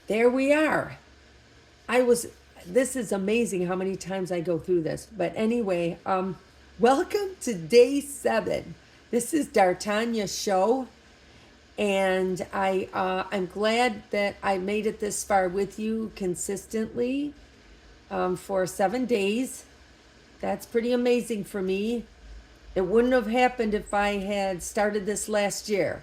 there we are. This is amazing how many times I go through this. But anyway, welcome to day 7. This is D'Artagna's show. And I'm glad that I made it this far with you consistently for 7 days. That's pretty amazing for me. It wouldn't have happened if I had started this last year.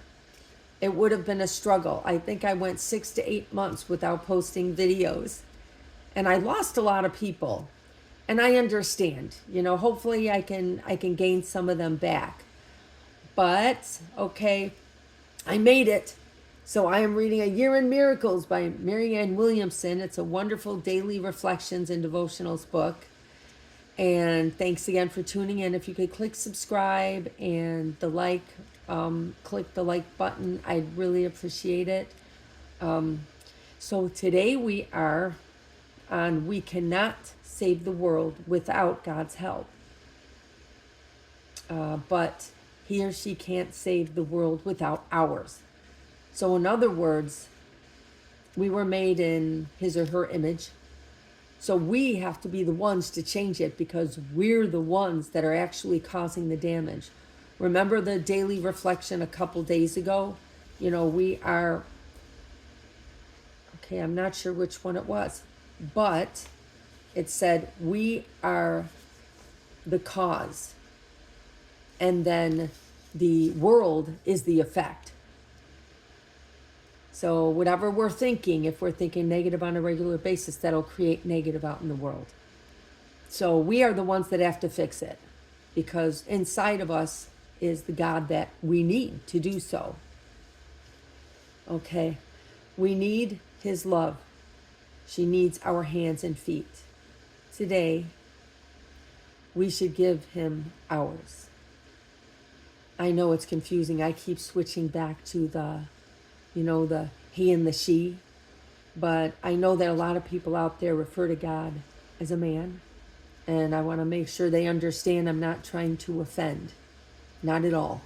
It would have been a struggle. I think I went 6 to 8 months without posting videos. And I lost a lot of people. And I understand. Hopefully I can gain some of them back. But okay, I made it. So I am reading A Year in Miracles by Marianne Williamson. It's a wonderful daily reflections and devotionals book. And thanks again for tuning in. If you could click subscribe and click the like button, I'd really appreciate it. So today we are on We Cannot Save the World Without God's Help. But he or she can't save the world without ours. So in other words, we were made in his or her image. So we have to be the ones to change it because we're the ones that are actually causing the damage. Remember the daily reflection a couple days ago? We are, okay, I'm not sure which one it was, but it said we are the cause. And then the world is the effect. So whatever we're thinking, if we're thinking negative on a regular basis, that'll create negative out in the world. So we are the ones that have to fix it because inside of us is the God that we need to do so. Okay, we need his love. She needs our hands and feet. Today, we should give him ours. I know it's confusing. I keep switching back to the he and the she. But I know that a lot of people out there refer to God as a man. And I want to make sure they understand I'm not trying to offend. Not at all.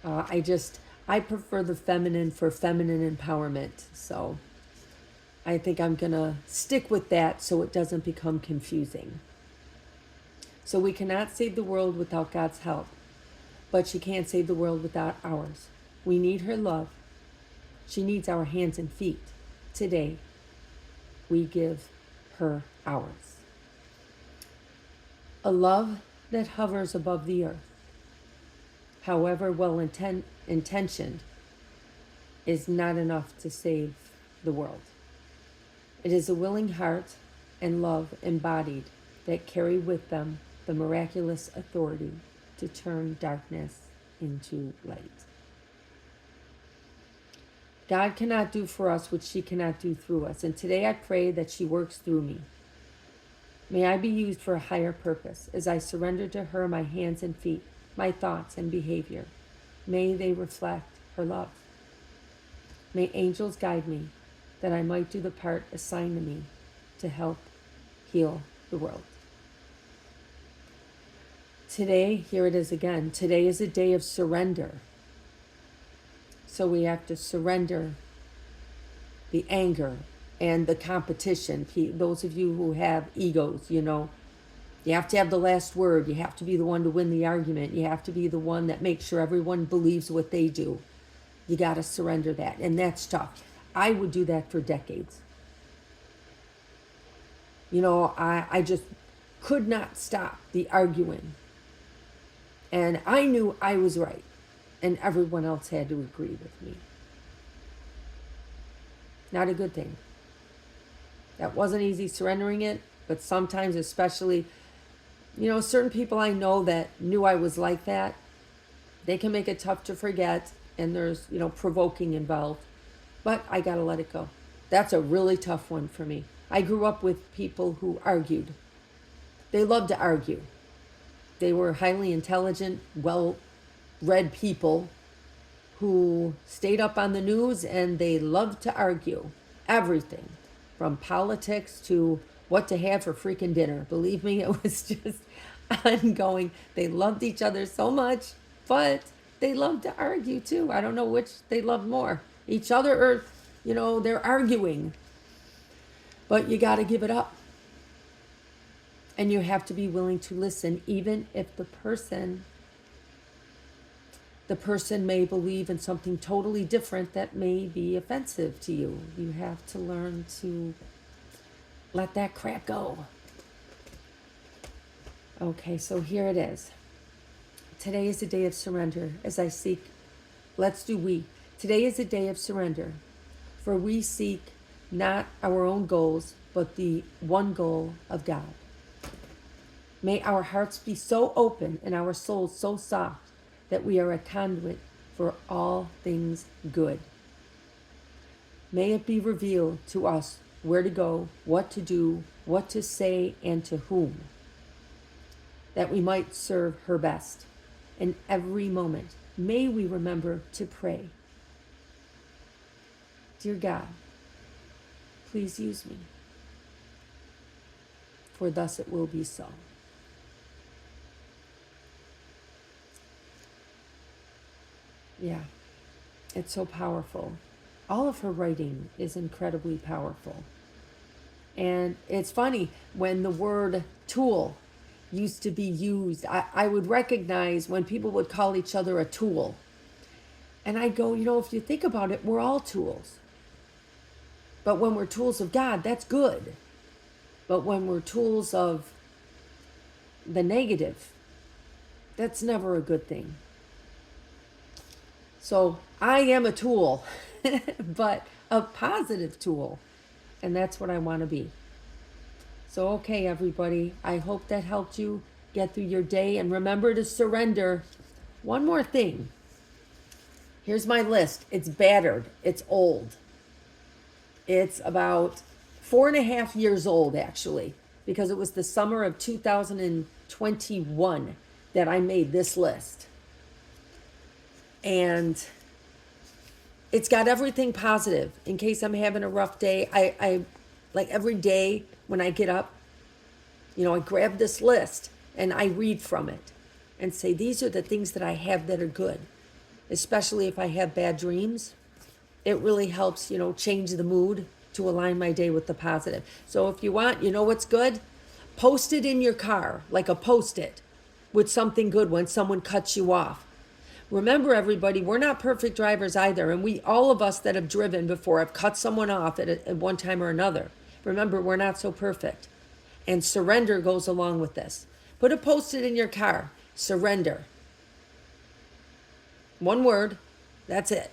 I prefer the feminine for feminine empowerment. So I think I'm going to stick with that so it doesn't become confusing. So we cannot save the world without God's help. But she can't save the world without ours. We need her love. She needs our hands and feet. Today, we give her ours. A love that hovers above the earth, however well intentioned, is not enough to save the world. It is a willing heart and love embodied that carry with them the miraculous authority to turn darkness into light. God cannot do for us what she cannot do through us. And today I pray that she works through me. May I be used for a higher purpose as I surrender to her my hands and feet, my thoughts and behavior. May they reflect her love. May angels guide me that I might do the part assigned to me to help heal the world. Today, here it is again. Today is a day of surrender. So we have to surrender the anger and the competition. Those of you who have egos, you have to have the last word. You have to be the one to win the argument. You have to be the one that makes sure everyone believes what they do. You got to surrender that. And that's tough. I would do that for decades. I just could not stop the arguing. And I knew I was right. And everyone else had to agree with me. Not a good thing. That wasn't easy surrendering it, but sometimes especially, certain people I know that knew I was like that, they can make it tough to forget, and there's, provoking involved. But I gotta let it go. That's a really tough one for me. I grew up with people who argued. They loved to argue. They were highly intelligent, well-read people who stayed up on the news, and they loved to argue everything from politics to what to have for freaking dinner. Believe me, it was just ongoing. They loved each other so much, but they loved to argue too. I don't know which they loved more, each other or they're arguing. But you got to give it up. And you have to be willing to listen, even if the person may believe in something totally different that may be offensive to you. You have to learn to let that crap go. Okay, so here it is. Today is a day of surrender as I seek. Let's do we. Today is a day of surrender, for we seek not our own goals, but the one goal of God. May our hearts be so open and our souls so soft that we are a conduit for all things good. May it be revealed to us where to go, what to do, what to say, and to whom, that we might serve her best. In every moment, may we remember to pray. Dear God, please use me, for thus it will be so. Yeah, it's so powerful. All of her writing is incredibly powerful. And it's funny, when the word tool used to be used, I would recognize when people would call each other a tool. And I go, if you think about it, we're all tools. But when we're tools of God, that's good. But when we're tools of the negative, that's never a good thing. So I am a tool, but a positive tool. And that's what I want to be. So, okay, everybody, I hope that helped you get through your day. And remember to surrender. One more thing. Here's my list. It's battered. It's old. It's about 4.5 years old, actually, because it was the summer of 2021 that I made this list. And it's got everything positive in case I'm having a rough day. I like every day when I get up, I grab this list and I read from it and say, these are the things that I have that are good, especially if I have bad dreams. It really helps, change the mood to align my day with the positive. So if you want, what's good? Post it in your car, like a Post-it, with something good when someone cuts you off. Remember, everybody, we're not perfect drivers either. And all of us that have driven before have cut someone off at one time or another. Remember, we're not so perfect. And surrender goes along with this. Put a Post-it in your car. Surrender. One word. That's it.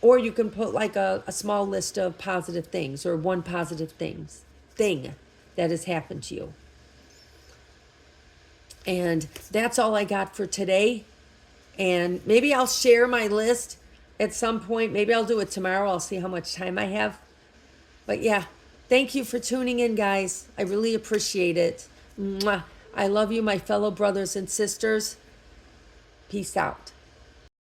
Or you can put like a small list of positive things, or one positive thing that has happened to you. And that's all I got for today. And maybe I'll share my list at some point. Maybe I'll do it tomorrow. I'll see how much time I have. But yeah, thank you for tuning in, guys. I really appreciate it. Mwah. I love you, my fellow brothers and sisters. Peace out.